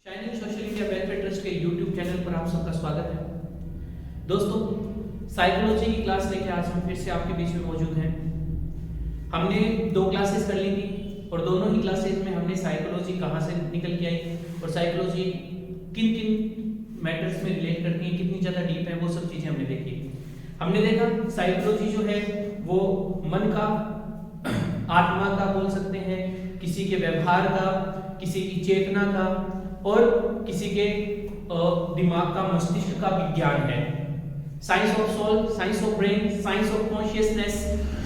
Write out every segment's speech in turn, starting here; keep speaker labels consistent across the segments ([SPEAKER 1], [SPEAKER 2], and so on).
[SPEAKER 1] Shining social India welfare trust के YouTube channel पर आप सबका स्वागत है। दोस्तों, साइकोलॉजी की क्लास लेके आज हम फिर से आपके बीच में मौजूद हैं। हमने 2 क्लासेस कर ली थी और दोनों ही क्लासेस में हमने साइकोलॉजी कहाँ से निकल के आई और साइकोलॉजी किन किन मैटर्स में रिलेट करती है, कितनी ज़्यादा डीप है, वो सब चीज़ें हमने देखी। हमने देखा साइकोलॉजी जो है वो मन का, आत्मा का बोल सकते हैं, किसी के व्यवहार का, किसी की चेतना का और किसी के दिमाग का, मस्तिष्क का विज्ञान है। Science of soul, science of brain, science of consciousness,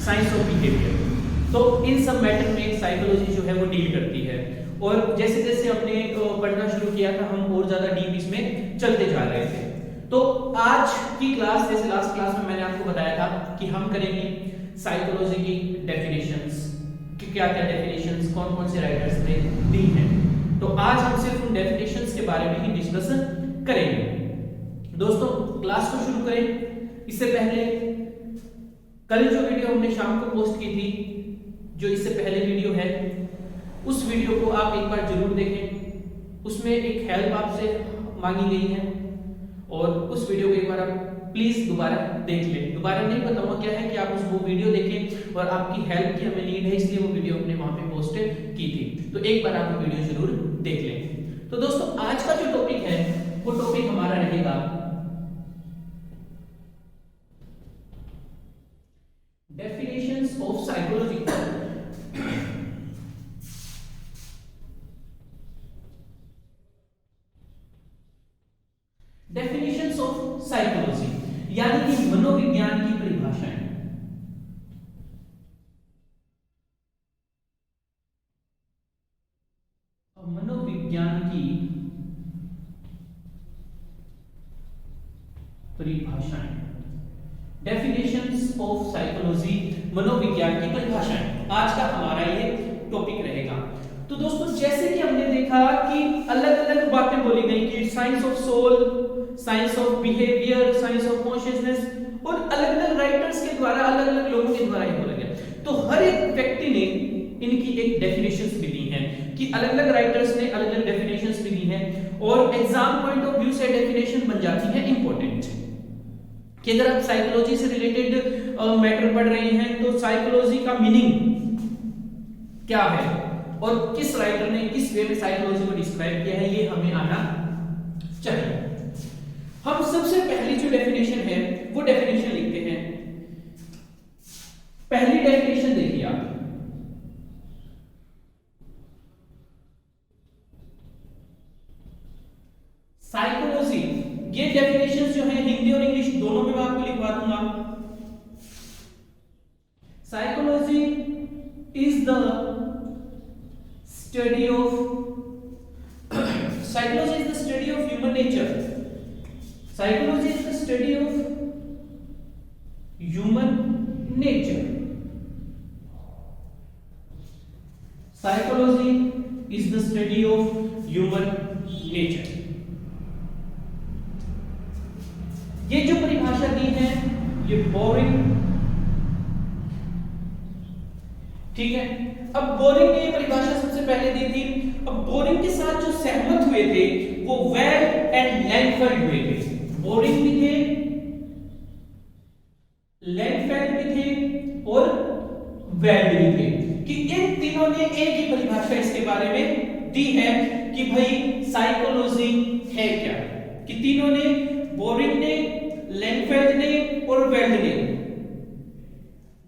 [SPEAKER 1] science of behaviour. तो इन सब मैटर में साइकोलॉजी जो है वो डील करती है। और जैसे जैसे हमने पढ़ना शुरू किया था, हम और ज्यादा डीप इसमें चलते जा रहे थे। तो आज की क्लास, जैसे लास्ट क्लास में मैंने आपको बताया था कि हम करेंगे साइकोलॉजी की डेफिनेशंस, कि क्या क्या डेफिनेशंस कौन कौन से राइटर्स ने दी हैं। तो आज हम सिर्फ उन डेफिनेशंस के बारे में ही डिस्कशन करेंगे। दोस्तों, क्लास को शुरू करें इससे पहले कल जो वीडियो हमने शाम को पोस्ट की थी, जो इससे पहले वीडियो है, उस वीडियो को आप एक बार जरूर देखें। उसमें एक हेल्प आपसे मांगी गई है और उस वीडियो को एक बार आप प्लीज दोबारा देख लें। दोबारा नहीं बताऊंगा क्या है कि आप उस वो वीडियो देखें और आपकी हेल्प की हमें नीड है, इसलिए वो वीडियो हमने वहां पे पोस्ट की थी। तो एक बार आप वो वीडियो जरूर देख लें। तो दोस्तों, आज का जो टॉपिक है वो टॉपिक हमारा रहेगा definitions of psychology. Definitions of psychology यानी कि मनोविज्ञान की परिभाषाएं। मनोविज्ञान की परिभाषाएं, डेफिनेशंस ऑफ साइकोलॉजी, मनोविज्ञान की परिभाषाएं आज का हमारा ये टॉपिक रहेगा। तो दोस्तों, जैसे कि हमने देखा कि अलग अलग बातें बोली गई कि science of soul, science of behaviour, science of consciousness, और अलग अलग राइटर्स के द्वारा, अलग अलग लोगों के द्वारा ये बोला गया। तो हर एक व्यक्ति ने इनकी एक डेफिनेशंस भी दी हैं कि अलग अलग राइटर्स ने अलग अलग डेफिनेशंस भी दी हैं और एग्जाम पॉइंट ऑफ व्यू से डेफिनेशन बन जाती है इंपॉर्टेंट। कि अगर आप साइकोलॉजी से रिलेटेड मैटर पढ़ रहे हैं तो साइकोलॉजी का मीनिंग क्या है और किस राइटर ने किस वे में साइकोलॉजी को डिस्क्राइब किया है, ये हमें आना चाहिए। हम सबसे पहली जो डेफिनेशन है वो डेफिनेशन लिखते हैं। पहली डेफिनेशन देखिए आप, साइकोलॉजी। ये डेफिनेशंस जो है हिंदी और इंग्लिश दोनों में मैं आपको लिखवा दूंगा। Psychology is the study of psychology is the study of human nature. Psychology is the study of human nature. Psychology is the study of human nature. ये जो परिभाषा दी है ये बोरिंग, ठीक है। अब बोरिंग ने ये परिभाषा सबसे पहले दी थी। अब बोरिंग के साथ जो सहमत हुए थे वो वेल एंड लैंगफेल्ड हुए थे। बोरिंग भी थे, लैंगफेल्ड भी थे और वेल्ड भी थे, कि इन तीनों ने एक ही परिभाषा इसके बारे में दी है कि भाई साइकोलॉजी है क्या। कि तीनों ने, बोरिंग ने, लैंगफेल्ड ने और वेल्ड ने,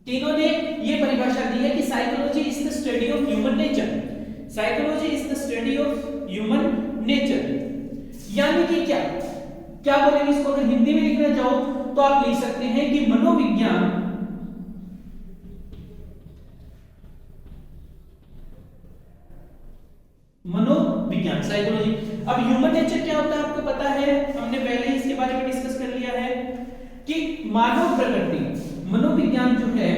[SPEAKER 1] तीनों ने ये परिभाषा दी है कि psychology is the study of human nature. Psychology is the study of human nature यानी कि क्या क्या बोलेंगे इसको? अगर हिंदी में लिखना चाहो तो आप लिख सकते हैं कि मनोविज्ञान मनोविज्ञान, साइकोलॉजी। अब ह्यूमन नेचर क्या होता है आपको पता है, हमने पहले ही इसके बारे में डिस्कस कर लिया है कि मानव प्रकृति, मनोविज्ञान जो है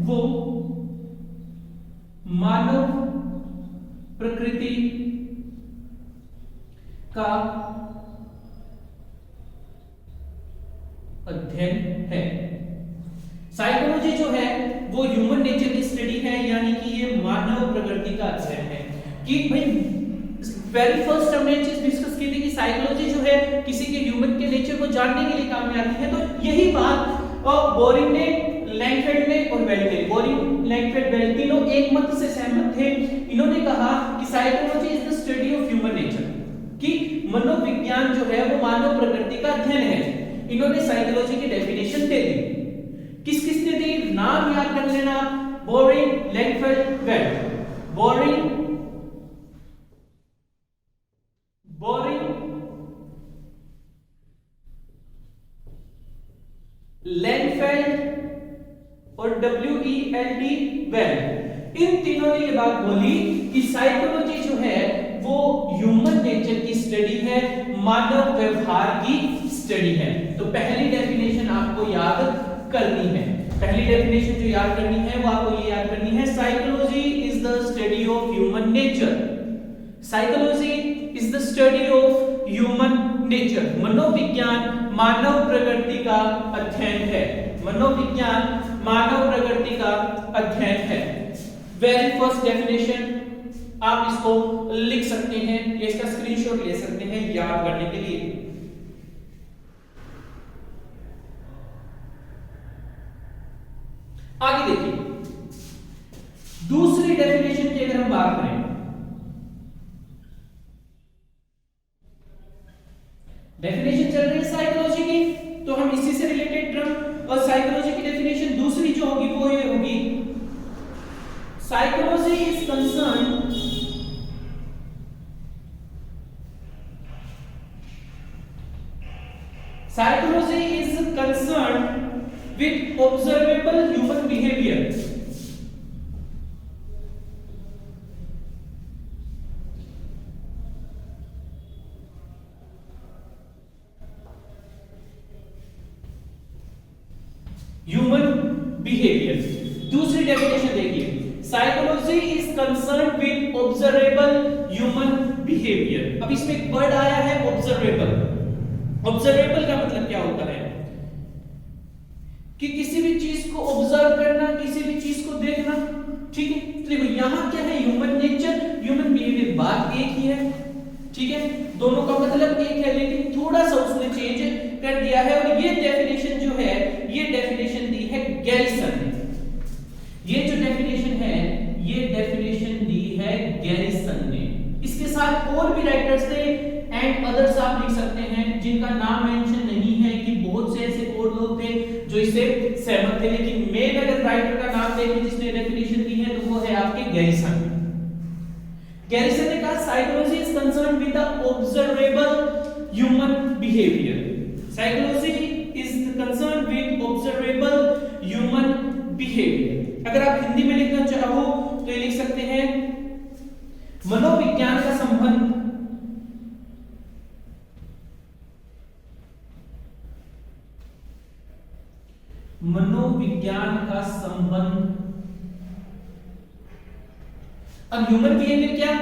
[SPEAKER 1] वो मानव प्रकृति का अध्ययन है। साइकोलॉजी जो है वो ह्यूमन नेचर की स्टडी है, यानी कि ये मानव प्रकृति का अध्ययन है। कि भाई वेरी फर्स्ट हमने ये चीज डिस्कस की थी कि साइकोलॉजी जो है किसी के ह्यूमन के नेचर को जानने के लिए काम में आती है। तो यही बात बोरिंग ने, लैंगफेल्ड ने और वेल्ड ने, बोरिंग, लैंगफेल्ड, वेल्ड तीनों एक मत से सहमत थे। इन्होंने कहा कि psychology is the study of human nature, कि मनोविज्ञान जो है वो मानव प्रकृति का अध्ययन है। इन्होंने साइकोलॉजी की डेफिनेशन दे दी। किस किसने दी? नाम याद कर लेना, बोरिंग, लैंगफेल्ड, वेल्ड। बोरिंग, लैंगफेल्ड और WELD, वेल्ड। इन तीनों ने ये बात बोली कि साइकोलॉजी जो है वो ह्यूमन नेचर की स्टडी है, मानव व्यवहार की स्टडी है। तो पहली डेफिनेशन आपको याद करनी है। पहली डेफिनेशन जो याद करनी है वो आपको ये याद करनी है, psychology is the study of human nature. Psychology is the study of human nature. मनोविज्ञान मानव प्रकृति का अध्ययन है। मनोविज्ञान मानव प्रकृति का अध्ययन है। वेरी फर्स्ट डेफिनेशन आप इसको लिख सकते हैं या इसका स्क्रीनशॉट ले सकते हैं याद करने के लिए। आगे देखिए, दूसरी डेफिनेशन की अगर हम बात करें, डेफिनेशन चल रही है साइकोलॉजी की, तो हम इसी से रिलेटेड टर्म और साइकोलॉजी की डेफिनेशन दूसरी जो होगी वो ये होगी, psychology is concern psychology is concern with observable human behavior. Human behavior. दूसरी डेफिनेशन देखिए, psychology is concern with observable human behaviour. अब इसमें एक वर्ड आया है ऑब्जर्वेबल। ऑब्जर्वेबल का मतलब क्या होता है कि किसी भी चीज को ऑब्जर्व करना, किसी भी चीज को देखना, ठीक है। तो देखो यहां क्या है, ह्यूमन नेचर, ह्यूमन बिहेवियर, बात एक ही है, ठीक है, दोनों का मतलब एक है, लेकिन थोड़ा सा उसने चेंज कर दिया है। और ये डेफिनेशन जो है, ये डेफिनेशन दी है गैरिसन ने। ये जो डेफिनेशन है, ये डेफिनेशन दी है गैरिसन ने। इसके साथ और भी राइटर्स थे एंड अदर्स आप लिख सकते हैं जिनका नाम मेंशन नहीं है, कि बहुत से ऐसे और लोग थे जो इससे सहमत थे, लेकिन मेन अगर राइटर का नाम देखें जिसने डेफिनेशन दी है तो वो है आपके गैरिसन। गैरिसन ने कहा psychology is concern with the observable human behaviour. Psychology is concern with observable human behaviour. अगर आप हिंदी में लिखना चाहो तो ये लिख सकते हैं, मनोविज्ञान का संबंध अब ह्यूमन बिहेवियर क्या,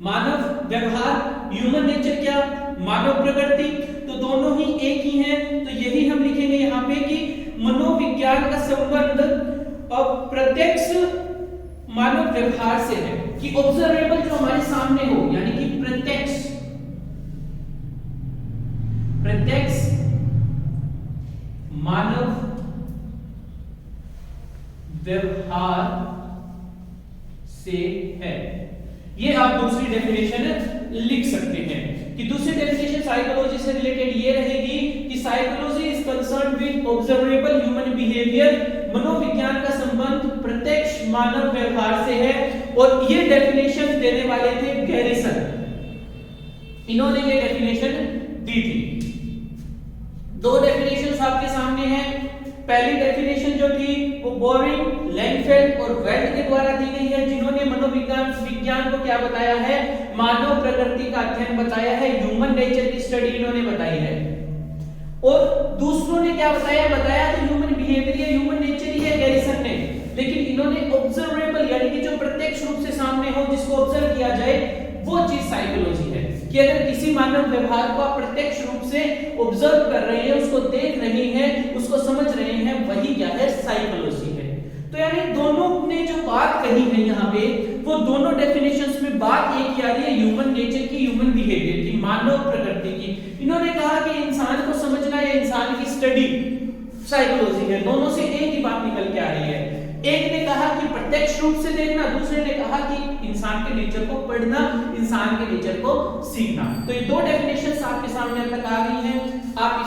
[SPEAKER 1] मानव व्यवहार, ह्यूमन नेचर क्या, मानव प्रकृति, तो दोनों ही एक ही हैं। तो यही हम लिखेंगे यहां पे कि मनोविज्ञान का संबंध प्रत्यक्ष मानव व्यवहार से है, कि ऑब्जर्वेबल जो हमारे सामने हो, यानी कि प्रत्यक्ष मानव व्यवहार से है। ये आप दूसरी डेफिनेशन लिख सकते हैं कि दूसरी डेफिनेशन साइकोलॉजी से रिलेटेड ये रहेगी कि psychology is concern with observable human behaviour. मनोविज्ञान का संबंध प्रत्यक्ष मानव व्यवहार से है। और ये डेफिनेशन देने वाले थे गैरिसन, इन्होंने ये डेफिनेशन दी थी। दो डेफिनेशंस आपके सामने हैं। पहली डेफिनेशन जो थी वो बोरिंग, लैंगफेल्ड और वेल्ड के द्वारा दी गई है, जिन्होंने मनोविज्ञान को क्या बताया है, मानव प्रकृति का अध्ययन बताया है, ह्यूमन नेचर की स्टडी इन्होंने बताई है। और दूसरों ने क्या बताया तो ह्यूमन बिहेवियर, ह्यूमन नेचर ही है गैरिसन ने, लेकिन इन्होंने ऑब्जर्वेबल यानी कि जो प्रत्यक्ष रूप से सामने हो, जिसको ऑब्जर्व किया जाए, वो चीज साइकोलॉजी है। कि अगर किसी मानव व्यवहार को आप प्रत्यक्ष रूप से ऑब्जर्व कर रहे हैं, उसको देख रहे हैं, उसको समझ रहे हैं, वही क्या है, साइकोलॉजी है। तो तो यानी दोनों ने जो बात कही है यहाँ पे, वो दोनों डेफिनेशंस में बात एक ही आ रही है ह्यूमन नेचर की, ह्यूमन बिहेवियर की, मानव प्रकृति की। इन्होंने कहा कि इंसान को समझना या इंसान की स्टडी साइकोलॉजी है, दोनों से एक ही बात निकल के आ रही है। एक ने कहा कि प्रत्यक्ष रूप से देखना, दूसरे ने कहा कि इंसान के नेचर को पढ़ना, इंसान के नेचर को सीखना। तो ये दो डेफिनेशंस आपके सामने अब तक आ गई हैं। आप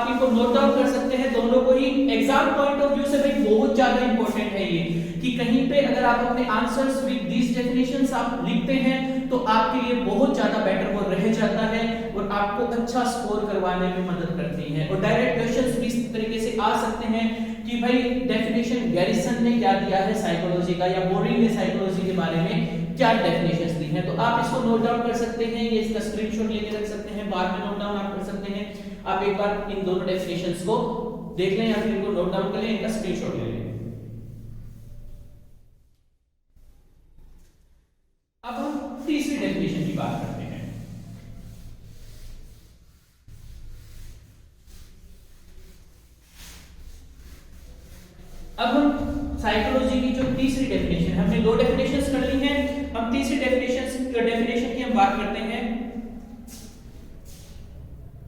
[SPEAKER 1] इनको नोट डाउन कर सकते हैं दोनों को ही। एग्जाम पॉइंट ऑफ व्यू से भाई बहुत ज्यादा इंपॉर्टेंट है ये, कि कहीं पे अगर आप अपने आंसर्स विद दीस डेफिनेशंस आप लिखते हैं तो आपके लिए बहुत ज्यादा बेटर वो रह जाता है और आपको अच्छा स्कोर करवाने में मदद करती है। और डायरेक्ट क्वेश्चंस भी इस तरीके से आ सकते हैं कि भाई डेफिनेशन गैरिसन ने क्या दिया है साइकोलॉजी का, या बोरिंग ने साइकोलॉजी के बारे में क्या डेफिनेशंस दी हैं। तो आप इसको नोट डाउन कर सकते हैं, ये इसका स्क्रीनशॉट लेके रख सकते हैं, बाद में नोट डाउन आप कर सकते हैं। आप एक बार इन दोनों डेफिनेशंस को देख लें या फिर इनको नोट डाउन कर लें, इनका स्क्रीनशॉट ले लें। अब हम तीसरी डेफिनेशन की बात करते हैं। अब हम साइकोलॉजी की जो तीसरी डेफिनेशन है, हमने दो डेफिनेशंस कर ली हैं, हम तीसरी डेफिनेशन की हम बात करते हैं।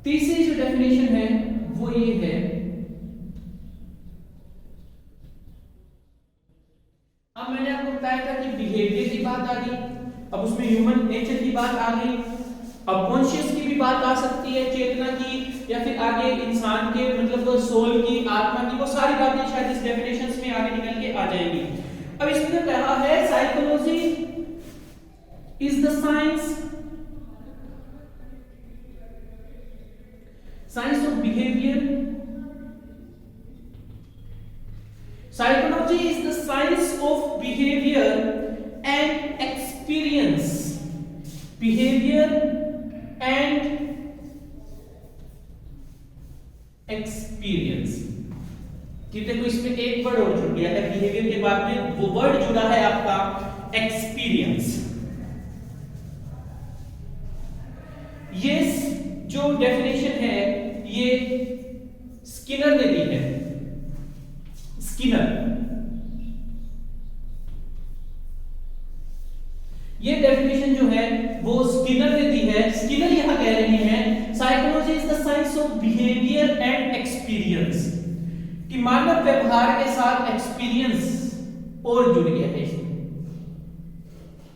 [SPEAKER 1] तीसरी जो डेफिनेशन है वो ये है, अब मैंने आपको बताया था कि बिहेवियर की बात आ गई, अब उसमें ह्यूमन नेचर की बात आ गई, अब कॉन्शियस की भी बात आ सकती है, चेतना की, या फिर आगे इंसान के मतलब सोल की, आत्मा की, वो सारी बातें शायद इस डेफिनेशंस में आगे निकल के आ जाएंगी। अब इसने कहा है psychology is the science of behaviour. Psychology is the science of behaviour and experience. Behaviour and experience, कि देखो इसमें एक वर्ड और जुड़ गया है, बिहेवियर के बाद में वो वर्ड जुड़ा है आपका एक्सपीरियंस। ये जो डेफिनेशन है ये स्किनर ने दी है। स्किनर ये डेफिनेशन जो है वो स्किनर ने दी है। स्किनर यहां कह रहे हैं psychology is the science of behaviour and experience, कि मानव व्यवहार के साथ एक्सपीरियंस और जुड़ गया है इसमें,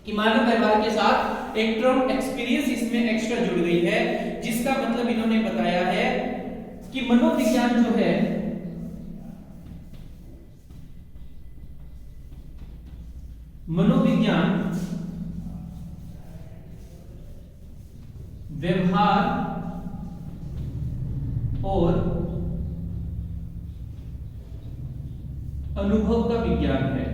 [SPEAKER 1] कि मानव व्यवहार के साथ एक टर्म एक्सपीरियंस इसमें एक्स्ट्रा जुड़ गई है, जिसका मतलब इन्होंने बताया है कि मनोविज्ञान जो है मनोविज्ञान व्यवहार और अनुभव का विज्ञान है।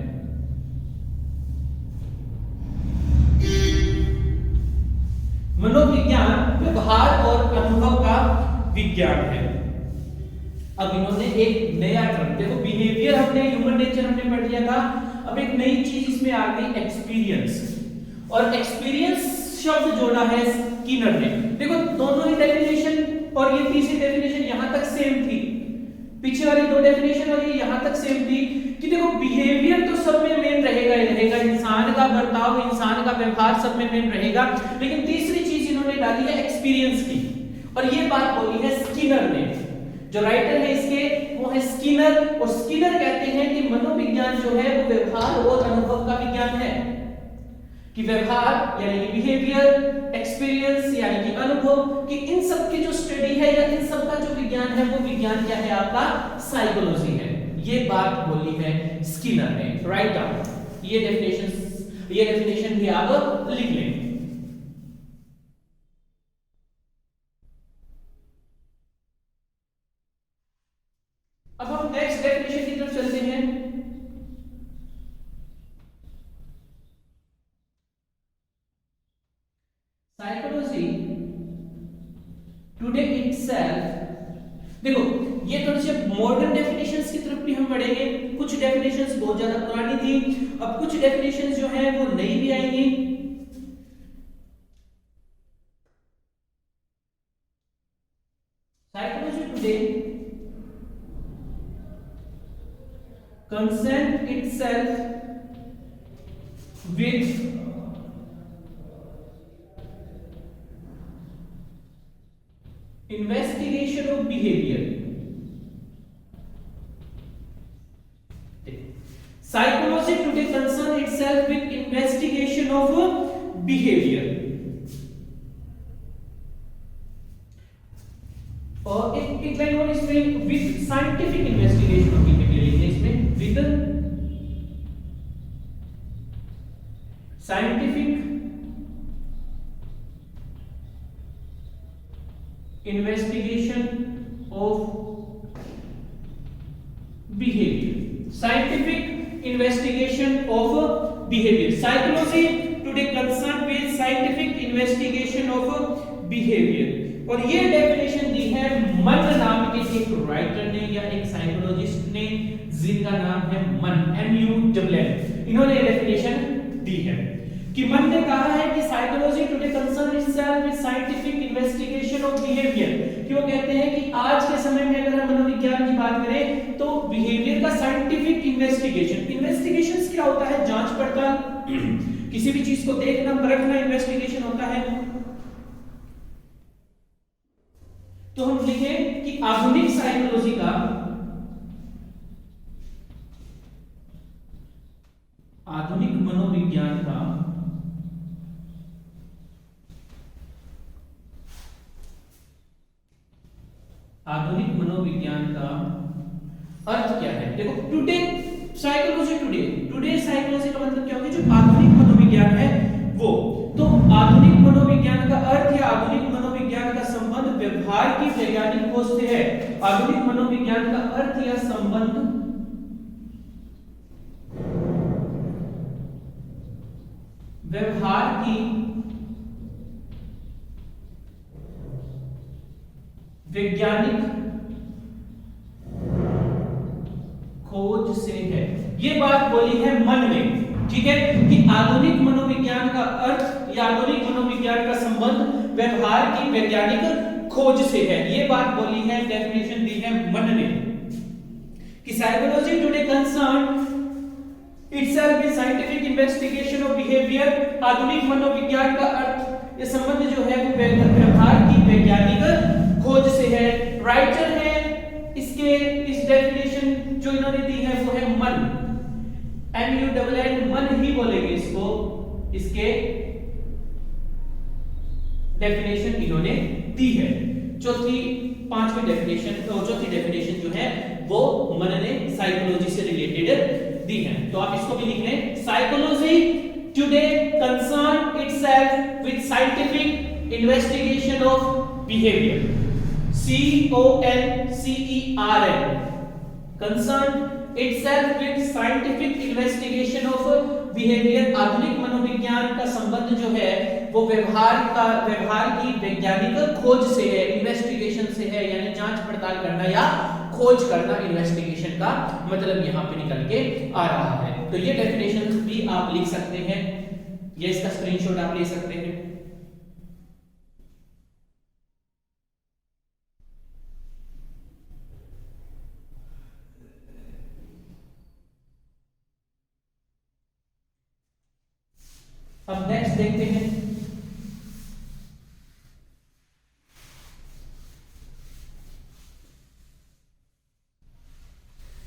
[SPEAKER 1] मनोविज्ञान व्यवहार और अनुभव का विज्ञान है। अब इन्होंने एक नया टर्म, देखो बिहेवियर हमने, ह्यूमन नेचर हमने पढ़ लिया था, अब एक नई चीज इसमें आ गई एक्सपीरियंस, और एक्सपीरियंस शब्द जोड़ा है स्किनर ने। देखो दोनों ही डेफिनेशन और ये तीसरी डेफिनेशन यहां तक सेम थी, पीछे वाली दो डेफिनेशन और ये यहां तक सेम थी, कि देखो बिहेवियर तो सब में मेन रहेगा ही रहेगा, इंसान का बर्ताव, इंसान का व्यवहार सब में मेन रहेगा, लेकिन तीसरी चीज इन्होंने डाली है एक्सपीरियंस की, और ये बात बोली है स्किनर ने। जो राइटर है इसके वो है स्किनर, और स्किनर कहते हैं कि मनोविज्ञान जो है वो व्यवहार और अनुभव का विज्ञान है, कि व्यवहार यानी कि बिहेवियर, एक्सपीरियंस यानी कि अनुभव, कि इन सब की जो स्टडी है या इन सब का जो विज्ञान है वो विज्ञान क्या है आपका साइकोलॉजी है। ये बात बोली है स्किनर ने। राइट डाउन ये डेफिनेशन भी आप लिख लें। अब हम नेक्स्ट डेफिनेशन की तरफ चलते हैं। साइकोलॉजी टुडे इटसेल्फ, देखो ये थोड़ी सी मॉडर्न डेफिनेशंस की तरफ भी हम बढ़ेंगे। कुछ डेफिनेशंस बहुत ज्यादा पुरानी थी, अब कुछ डेफिनेशंस जो है वो नई भी आएंगी। Psychology today concern itself with investigation of behavior. Psychology today concern itself with investigation of behavior. और एक लाइन और इसमें with scientific investigation of behavior लिखते हैं, इसमें with scientific investigation of behavior. Scientific investigation of behavior. Psychology today concerned with scientific investigation of behavior. और ये definition दी है मन नाम के एक राइटर ने या एक साइकोलॉजिस्ट ने, जिनका नाम है मन, MUNN. इन्होंने ये डेफिनेशन दी है कि मन ने कहा है कि psychology today concern itself with scientific investigation of behaviour. क्यों कहते हैं कि आज के समय में अगर हम मनोविज्ञान की बात करें तो बिहेवियर का साइंटिफिक इन्वेस्टिगेशंस क्या होता है? जांच पड़ताल, किसी भी चीज को देखना परखना इन्वेस्टिगेशन होता है. तो हम लिखें कि आधुनिक साइकोलॉजी का आधुनिक मनोविज्ञान का अर्थ क्या है? देखो टुडे साइकोलॉजी, टुडे साइकोलॉजी का मतलब क्या होगा? जो आधुनिक मनोविज्ञान है वो. तो आधुनिक मनोविज्ञान का अर्थ या आधुनिक मनोविज्ञान का संबंध व्यवहार की वैज्ञानिक खोज से है. आधुनिक मनोविज्ञान का अर्थ या संबंध व्यवहार की वैज्ञानिक खोज से है. ये बात बोली है मन ने, ठीक है, कि आधुनिक मनोविज्ञान का अर्थ या आधुनिक मनोविज्ञान का संबंध व्यवहार की वैज्ञानिक खोज से है. ये बात बोली है, डेफिनेशन दी है मन ने कि psychology today concern itself with scientific investigation of behaviour. आधुनिक मनोविज्ञान का अर्थ ये संबंध जो है वो व्यवहार की वैज्ञानिक खोज से है. राइटर है इसके, इस डेफिनेशन जो इन्होंने दी है वो है मन, MUNN, मन ही बोलेंगे इसको. इसके डेफिनेशन इन्होंने दी है. चौथी डेफिनेशन जो है वो मन ने साइकोलॉजी से रिलेटेड दी है. तो आप इसको भी लिख लें, psychology today concern itself with scientific investigation of behaviour. CONCERN, concern itself with scientific investigation of behavior. आधुनिक मनोविज्ञान का संबंध जो है वो व्यवहार की वैज्ञानिक खोज से है, इन्वेस्टिगेशन से है, यानी जांच पड़ताल करना या खोज करना. इन्वेस्टिगेशन का मतलब यहाँ पे निकल के आ रहा है. तो ये डेफिनेशन भी आप लिख सकते हैं, ये इसका स्क्रीनशॉट आप ले सकते हैं. अब नेक्स्ट देखते हैं.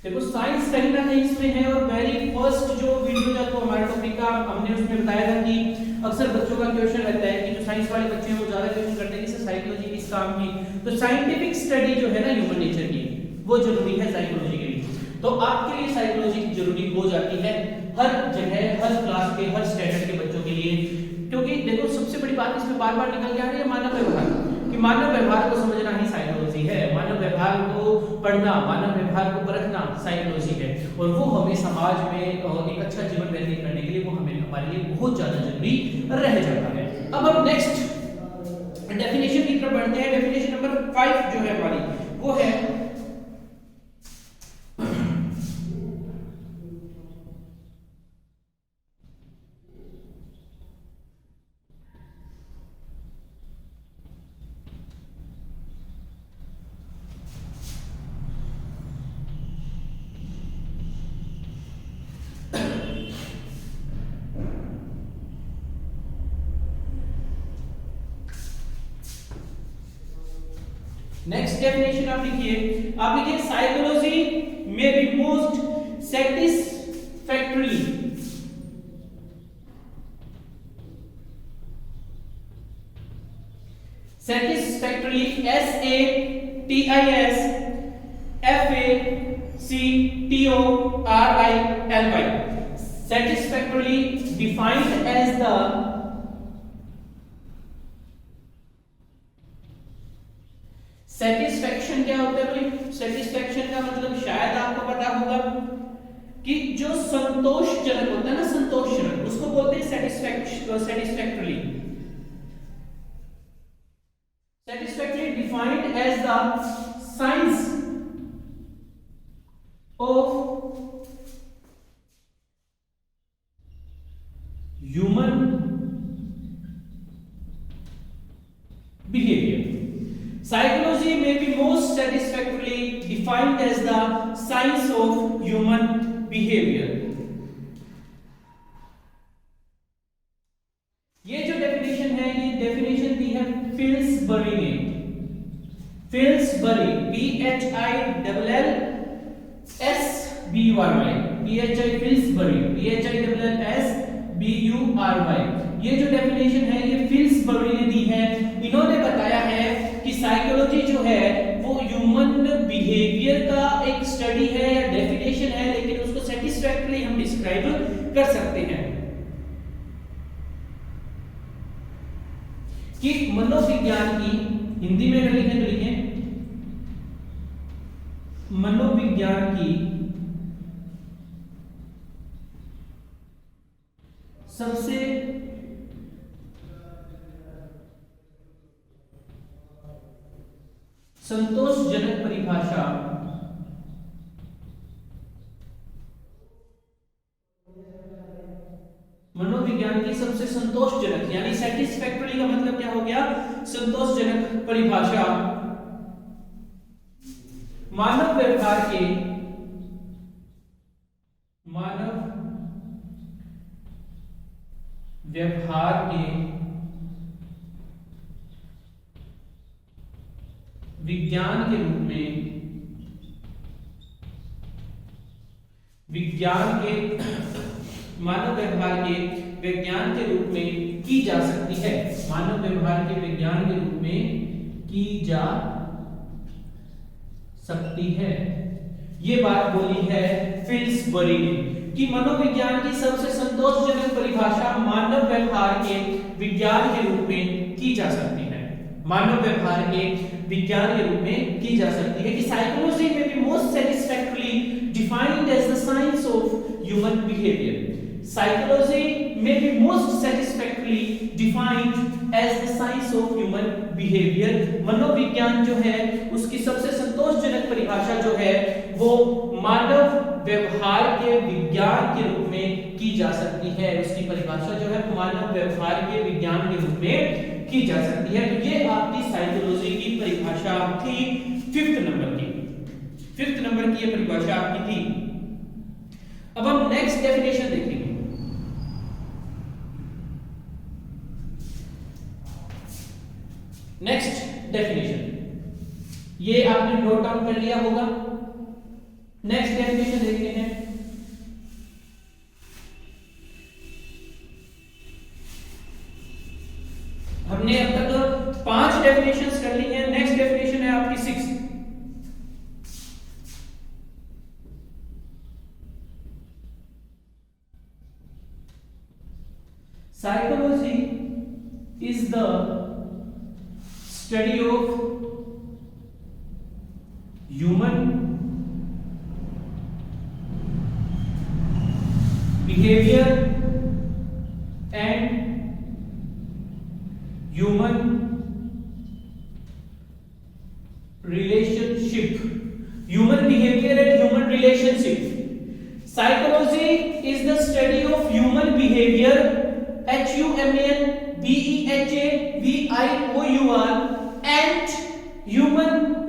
[SPEAKER 1] देखो साइंस कहीं ना कहीं इसमें है, और वेरी फर्स्ट जो वीडियो था तो हमारे टॉपिक का हमने उसमें बताया था कि अक्सर बच्चों का क्वेश्चन रहता है कि जो साइंस वाले बच्चे हैं वो ज्यादा क्वेश्चन करते हैं कि सर साइकोलॉजी किस काम की. तो साइंटिफिक स्टडी जो है ना ह्यूमन नेचर की, वो जरूरी है साइकोलॉजी के लिए. तो आपके लिए साइकोलॉजी जरूरी हो जाती है हर जगह, हर क्लास के, हर स्टैंडर्ड के बच्चों के लिए. क्योंकि देखो सबसे बड़ी बात इसमें बार बार निकल के आ रही है मानव व्यवहार, कि मानव व्यवहार को समझना ही साइकोलॉजी है. मानव व्यवहार को पढ़ना, मानव व्यवहार को परखना साइकोलॉजी है. और वो हमें समाज में एक अच्छा जीवन व्यतीत करने के लिए वो हमारे लिए बहुत ज्यादा जरूरी रह जाता है. अब हम नेक्स्ट डेफिनेशन की तरफ बढ़ते हैं. डेफिनेशन नंबर 5 जो है हमारी वो है नेक्स्ट डेफिनेशन आप लिखिए psychology may be most satisfactory SATISFACTORY satisfactorily defined as the satisfaction क्या होता है भाई? सेटिस्फैक्शन का मतलब शायद आपको पता होगा कि जो संतोषजनक होता है ना, संतोषजनक, उसको बोलते हैं satisfactorily defined as the science of human behaviour. Psychology may be most satisfactorily defined as the science of human behavior. ये जो डेफिनेशन है, ये डेफिनेशन दी है फिल्सबरी ने. फिल्सबरी, PHILLSBURY, PHILLSBURY. ये जो डेफिनेशन है ये फिल्सबरी ने दी है. इन्होंने बताया है कि साइकोलॉजी जो है वो ह्यूमन बिहेवियर का एक स्टडी है या डेफिनेशन है, लेकिन उसको सेटिस्फैक्टरली हम डिस्क्राइब कर सकते हैं कि मनोविज्ञान की, हिंदी में अगर लिखें तो लिखें मनोविज्ञान की सबसे संतोषजनक परिभाषा मनोविज्ञान की सबसे संतोषजनक, यानी सेटिस्फैक्टरी का मतलब क्या हो गया? संतोषजनक परिभाषा मानव व्यवहार के विज्ञान के रूप में, मानव व्यवहार के विज्ञान के रूप में की जा सकती है. मानव व्यवहार के विज्ञान के रूप में की जा सकती है. ये बात बोली है फिल्सबरी ने कि मनोविज्ञान की सबसे संतोषजनक परिभाषा मानव व्यवहार के विज्ञान के रूप में की जा सकती है. मानव व्यवहार के विज्ञान के रूप में की जा सकती है कि psychology may be most satisfactorily defined as the science of human behaviour. Psychology may be most satisfactorily defined as the science of human behaviour. मनोविज्ञान जो है उसकी सबसे संतोषजनक परिभाषा जो है वो मानव व्यवहार के विज्ञान के रूप में की जा सकती है. उसकी परिभाषा जो है मानव व्यवहार के विज्ञान के रूप में की जा सकती है. तो ये आपकी साइकोलॉजी की परिभाषा थी 5th नंबर की. 5th नंबर की ये परिभाषा आपकी थी. अब हम नेक्स्ट डेफिनेशन देखेंगे. नेक्स्ट डेफिनेशन ये आपने नोट डाउन कर लिया होगा. नेक्स्ट डेफिनेशन देखते हैं. हमने अब तक 5 डेफिनेशंस कर ली हैं. नेक्स्ट डेफिनेशन है आपकी 6. Psychology is the study of human behaviour and human relationship. Human behavior and human relationship. Psychology is the study of human behavior, HUMANBEHAVIOUR, and human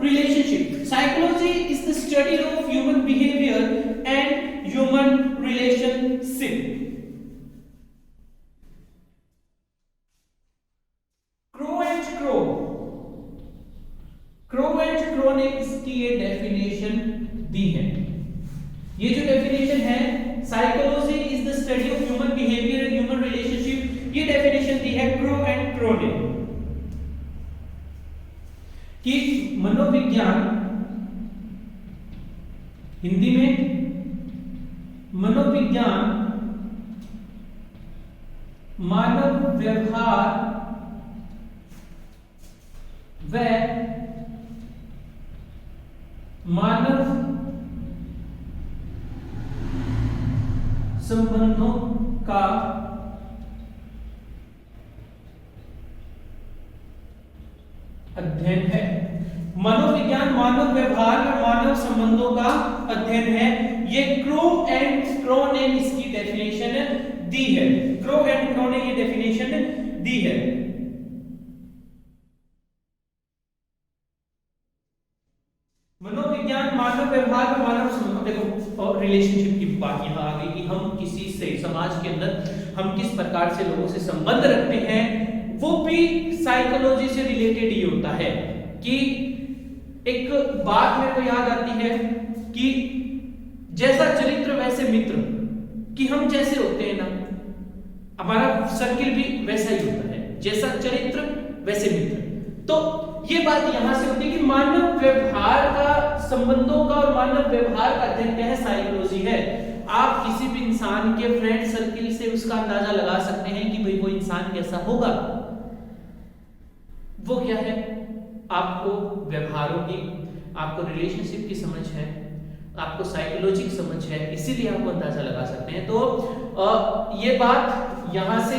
[SPEAKER 1] relationship. Psychology is the study of human behavior and human relationship. Crow and ने इसकी ये definition दी है। ये जो definition है, psychology is the study of human behaviour and human relationship, ये definition दी है crow and crow ने कि मनोविज्ञान, हिंदी में मनोविज्ञान मानव व्यवहार व मानव संबंधों का अध्ययन है। मनोविज्ञान मानव व्यवहार और मानव संबंधों का अध्ययन है। ये क्रो एंड क्रो ने इसकी डेफिनेशन दी है। क्रो एंड क्रो ने ये डेफिनेशन दी है। मनोविज्ञान मानव व्यवहार और मानव संबंधों, देखो और रिलेशनशिप की बात यहां आ गई कि हम किसी से, समाज के अंदर हम किस प्रकार से लोगों से संबंध रखते हैं, वो भी साइकोलॉजी से रिलेटेड ही होता है। कि एक बात मेरे को याद आती है कि जैसा चरित्र वैसे मित्र, कि हम जैसे होते हैं ना, हमारा सर्किल भी वैसा ही होता है, जैसा चरित्र वैसे मित्र। तो ये बात यहां से होती है कि मानव व्यवहार का, संबंधों का और मानव व्यवहार का अध्ययन क्या है, साइकोलॉजी है। आप किसी भी इंसान के फ्रेंड सर्किल से उसका अंदाजा लगा सकते हैं कि भाई वो इंसान कैसा होगा। वो क्या है, आपको व्यवहारों की, आपको रिलेशनशिप की समझ है, आपको साइकोलॉजी की समझ है, इसीलिए आपको अंदाजा लगा सकते हैं। तो ये बात यहां से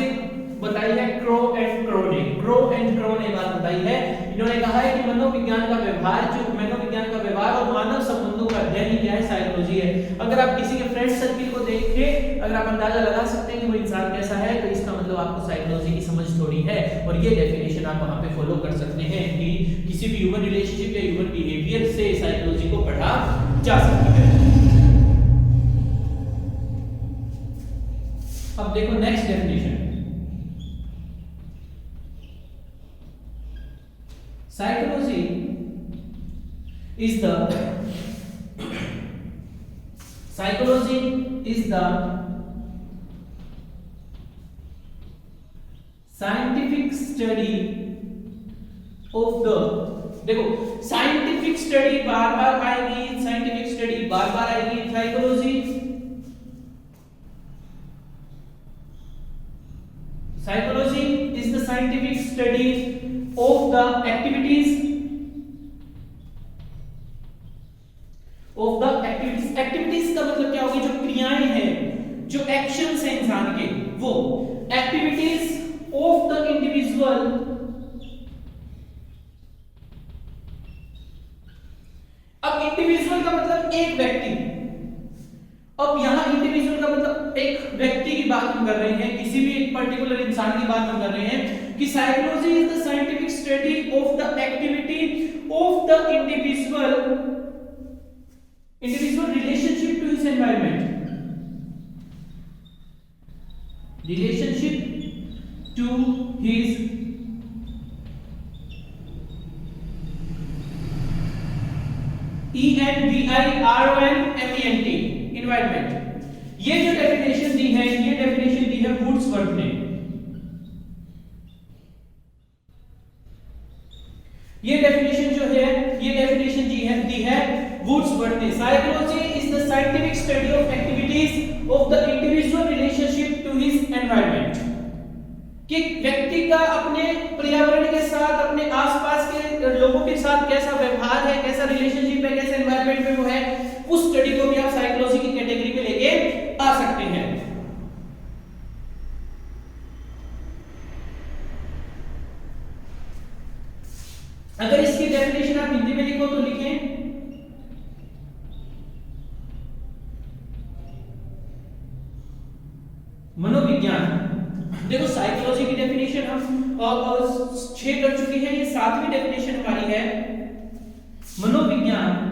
[SPEAKER 1] बताई है क्रो एंड क्रो ने। क्रो एंड क्रो ने बात बताई है। इन्होंने कहा है कि मनोविज्ञान का व्यवहार, जो मनोविज्ञान का व्यवहार और मानव संबंधों का अध्ययन ही क्या है, साइकोलॉजी है। अगर आप किसी के फ्रेंड सर्किल को देख के अगर आप अंदाजा लगा सकते हैं कि वो इंसान कैसा है, तो इसका मतलब आपको साइकोलॉजी की समझ थोड़ी है। और ये डेफिनेशन आप वहां पे फॉलो कर सकते हैं कि किसी भी ह्यूमन रिलेशनशिप या ह्यूमन बिहेवियर से साइकोलॉजी को पढ़ा जा सकता है। अब देखो next definition, psychology is the scientific study of the, देखो साइंटिफिक स्टडी बार बार आएगी, साइंटिफिक स्टडी बार बार आएगी। Psychology is the scientific study of the activities का मतलब क्या होगी, जो क्रियाएं हैं, जो एक्शंस हैं इंसान के, वो एक्टिविटीज ऑफ द इंडिविजुअल, अब इंडिविजुअल का मतलब एक व्यक्ति, अब यहां इंडिविजुअल का मतलब एक व्यक्ति की बात हम कर रहे हैं, किसी भी एक पर्टिकुलर इंसान की बात हम कर रहे हैं कि psychology is the scientific study of the activity of the individual relationship to his environment, relationship to his ENVIRONMENT environment. ये जो डेफिनेशन दी है, ये डेफिनेशन दी है वुड्सवर्थ ने। ये डेफिनेशन जो है, ये डेफिनेशन दी है वुड्सवर्थ ने। Psychology is the scientific study of activities of the individual relationship to his environment, कि व्यक्ति का अपने पर्यावरण के साथ, अपने आसपास के लोगों के साथ कैसा व्यवहार है, कैसा रिलेशनशिप है, कैसे एनवायरनमेंट में वो है, उस स्टडी को भी आप साइकोलॉजी की कैटेगरी में लेके आ सकते हैं। अगर इसकी डेफिनेशन आप हिंदी में लिखो तो लिखें मनोविज्ञान। देखो साइकोलॉजी की डेफिनेशन हम 6 कर चुके हैं, ये 7वीं डेफिनेशन हमारी है। मनोविज्ञान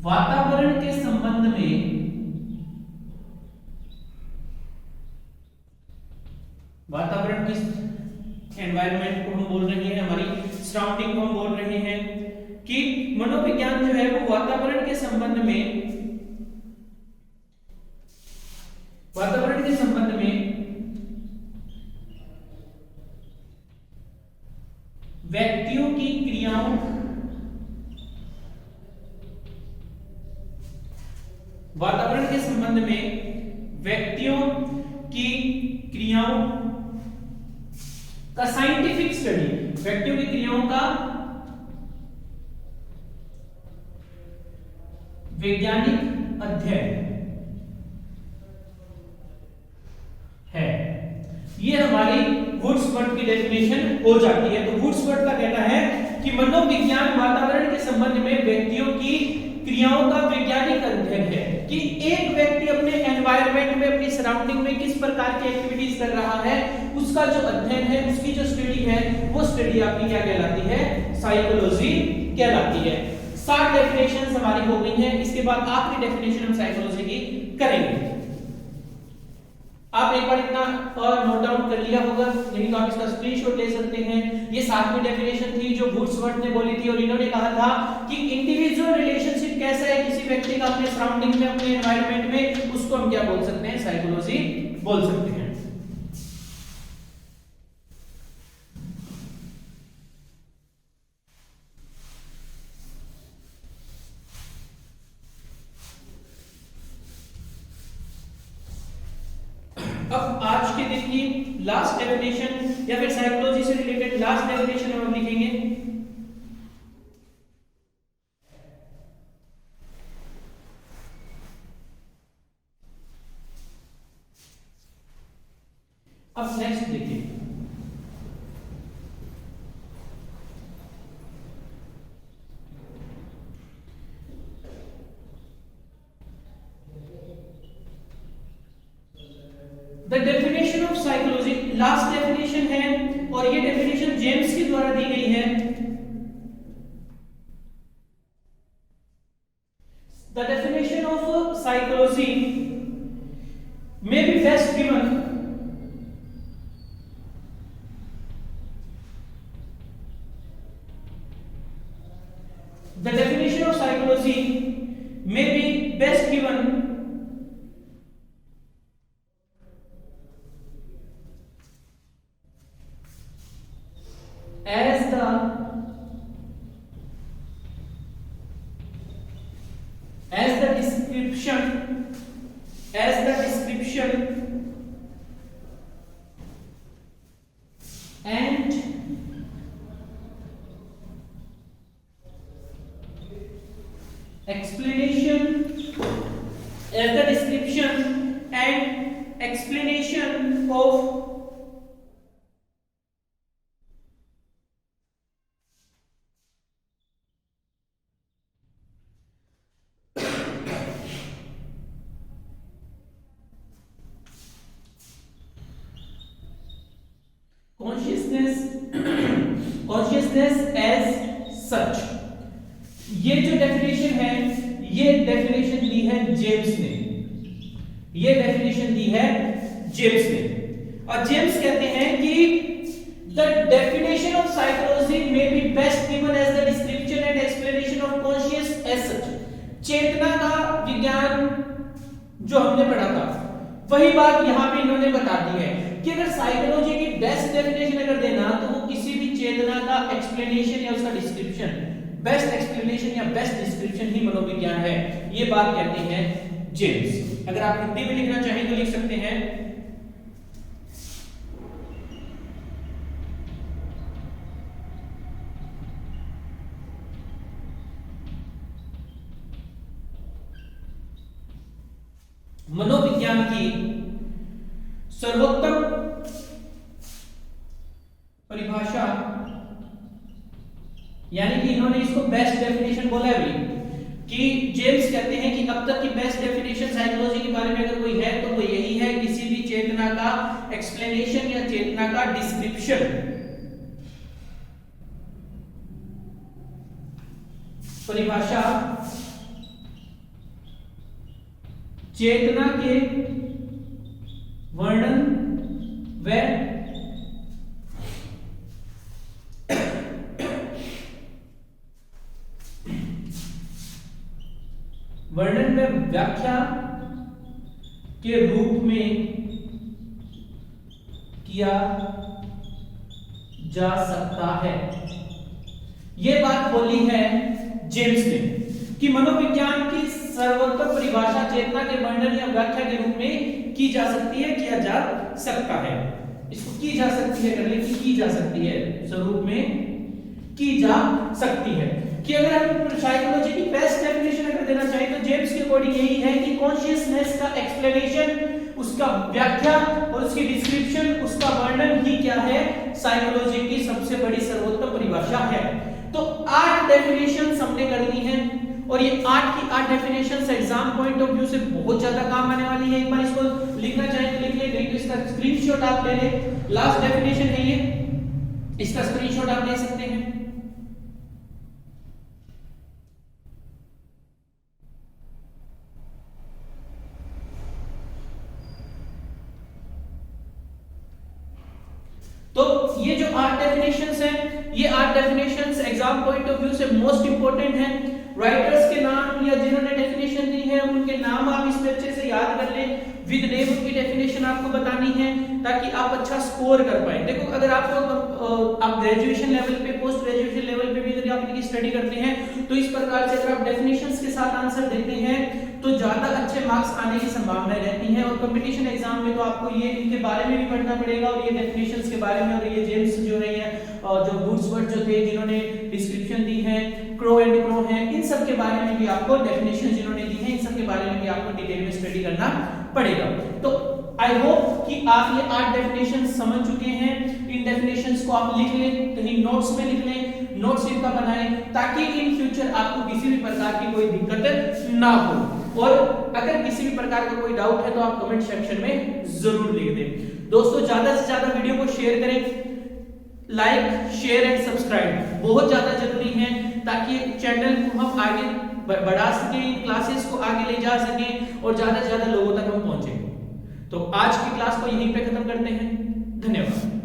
[SPEAKER 1] वातावरण के संबंध में, वातावरण की एनवायरनमेंट को हम बोल रहे हैं, हमारी सराउंडिंग को हम बोल रहे हैं कि मनोविज्ञान जो है वो वातावरण के संबंध में व्यक्तियों की क्रियाओं, वातावरण के संबंध में व्यक्तियों की क्रियाओं का साइंटिफिक स्टडी, व्यक्तियों की क्रियाओं का वैज्ञानिक अध्ययन है। ये हमारी वुड्सवर्थ की डेफिनेशन हो जाती है। तो वुड्सवर्थ का कहना है कि मनोविज्ञान वातावरण के संबंध में व्यक्तियों की क्रियाओं का वैज्ञानिक अध्ययन है कि एक व्यक्ति अपने एनवायरनमेंट में, अपनी सराउंडिंग में किस प्रकार की एक्टिविटीज कर रहा है, उसका जो अध्ययन है, उसकी जो स्टडी है, वो स्टडी आपकी क्या कहलाती है? साइकोलॉजी कहलाती है। 7 डेफिनेशंस हमारी हो गई हैं। इसके बाद आखिरी डेफिनेशन हम साइकोलॉजी की करेंगे। आप एक बार इतना और नोट डाउन कर लिया होगा, नहीं तो आप इसका स्क्रीनशॉट ले सकते हैं। ये 7वीं डेफिनेशन थी जो वुड्सवर्थ ने बोली थी और इन्होंने कहा था कि इंडिविजुअल रिलेशनशिप कैसा है किसी व्यक्ति का अपने सराउंडिंग में, अपने एनवायरनमेंट में, उसको हम क्या बोल सकते हैं? साइकोलॉजी बोल सकते हैं। अब आज के दिन की लास्ट डेफिनेशन या फिर साइकोलॉजी से रिलेटेड लास्ट डेफिनेशन हम लिखेंगे। अब नेक्स्ट देखिए, the definition of psychology last definition है और ये डेफिनेशन जेम्स के द्वारा दी गई है। The definition of psychology may be best given the definition of psychology may be best given as the description and explanation of consciousness as such। ये जो definition है, ये डेफिनेशन दी है जेम्स ने, ये डेफिनेशन दी है जेम्स ने। और जेम्स कहते हैं कि the definition of psychology may be best given as the description and explanation of conscious as such. चेतना का विज्ञान जो हमने पढ़ा था, वही बात यहां पे इन्होंने बता दी है कि अगर साइकोलॉजी की बेस्ट डेफिनेशन अगर देना, तो वो किसी भी चेतना का एक्सप्लेनेशन या उसका डिस्क्रिप्शन, बेस्ट एक्सप्लेनेशन या बेस्ट डिस्क्रिप्शन ही मनोविज्ञान है। ये बात कहते हैं जेम्स। अगर आप हिंदी में लिखना चाहें तो लिख सकते हैं मनोविज्ञान की सर्वोत्तम परिभाषा, यानी कि इन्होंने इसको बेस्ट डेफिनेशन बोला है भी, कि जेम्स कहते हैं कि अब तक की बेस्ट डेफिनेशन साइकोलॉजी के बारे में अगर कोई है तो वो यही है, किसी भी चेतना का एक्सप्लेनेशन या चेतना का डिस्क्रिप्शन, परिभाषा चेतना के वर्णन व के रूप में किया जा सकता है। यह बात बोली है जेम्स ने कि मनोविज्ञान की सर्वोत्तम परिभाषा चेतना के वर्णन या व्याख्या के रूप में की जा सकती है, किया जा सकता है। इसको की जा सकती है कर ले, की जा सकती है स्वरूप में की जा सकती है। कि अगर हम साइकोलॉजी की बेस्ट डेफिनेशन अगर देना चाहें तो जेम्स के अकॉर्डिंग यही है कि कॉन्शियसनेस का एक्सप्लेनेशन, उसका व्याख्या और उसकी डिस्क्रिप्शन, उसका वर्णन ही क्या है, साइकोलॉजी की सबसे बड़ी सर्वोत्तम परिभाषा है। तो 8 डेफिनेशंस हमने कर ली हैं और ये 8 की 8 definitions exam point of view से बहुत ज्यादा काम आने वाली है। एक बार इसको लिखना चाहें तो लिख ले, नहीं तो इसका स्क्रीनशॉट आप ले लें। लास्ट डेफिनेशन है ये, इसका स्क्रीनशॉट आप ले सकते हैं। तो ये जो 8 डेफिनेशंस हैं, ये 8 definitions exam point of view से मोस्ट इंपोर्टेंट हैं। राइटर्स के नाम या जिन्होंने डेफिनेशन दी है उनके नाम आप इसमें अच्छे से याद कर लें, विद नेम उनकी डेफिनेशन आपको बतानी है ताकि आप अच्छा स्कोर कर पाए। देखो अगर आप ग्रेजुएशन लेवल पे, पोस्ट ग्रेजुएशन लेवल पे भी अगर आप इनकी स्टडी करते हैं तो इस प्रकार से अगर आप डेफिनेशंस के साथ आंसर देते हैं तो ज्यादा अच्छे मार्क्स आने की संभावना रहती है। और कंपटीशन एग्जाम में तो आपको ये इनके बारे में भी पढ़ना पड़ेगा और ये डेफिनेशंस के बारे में, और ये जेम्स जो है जो वुड्सवर्थ जो थे जिन्होंने डिस्क्रिप्शन दी है, क्रो एंड क्रो है, इन सब के बारे में भी आपको डेफिनेशन जिन्होंने दी है इन सब के बारे में भी आपको डिटेल में स्टडी करना पड़ेगा। तो आई होप कि आप ये 8 डेफिनेशन समझ चुके हैं। इन डेफिनेशंस को आप लिख लें, कहीं नोट्स में लिख लें, नोट्स इनका बनाएं ताकि इन फ्यूचर आपको किसी भी प्रकार की कोई दिक्कत ना हो। और अगर किसी भी प्रकार का कोई डाउट है तो आप कमेंट सेक्शन में जरूर लिख दें। दोस्तों ज्यादा से ज्यादा वीडियो को शेयर करें, लाइक शेयर एंड सब्सक्राइब बहुत ज्यादा जरूरी है ताकि चैनल को हम आगे बढ़ा सकें, क्लासेस को आगे ले जा सकें और ज्यादा से ज्यादा लोगों तक हम पहुंचे। तो आज की क्लास को यहीं पे खत्म करते हैं। धन्यवाद।